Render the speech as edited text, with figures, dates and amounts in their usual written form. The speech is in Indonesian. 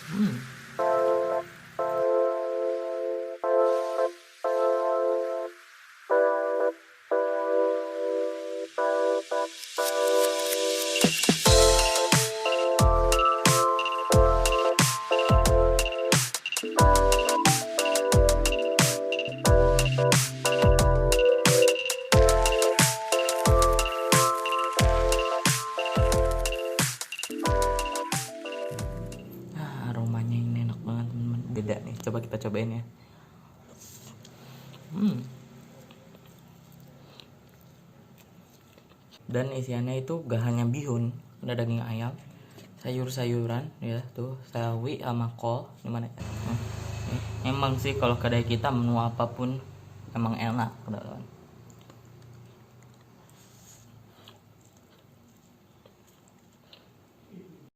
Hmm. Aromanya ini enak banget teman-teman. Beda nih, coba kita cobain ya. Dan isiannya itu gak hanya bihun, ada daging ayam, sayur-sayuran ya, tuh sawi sama kol. Gimana ya? Emang sih kalau kedai kita menu apapun emang enak,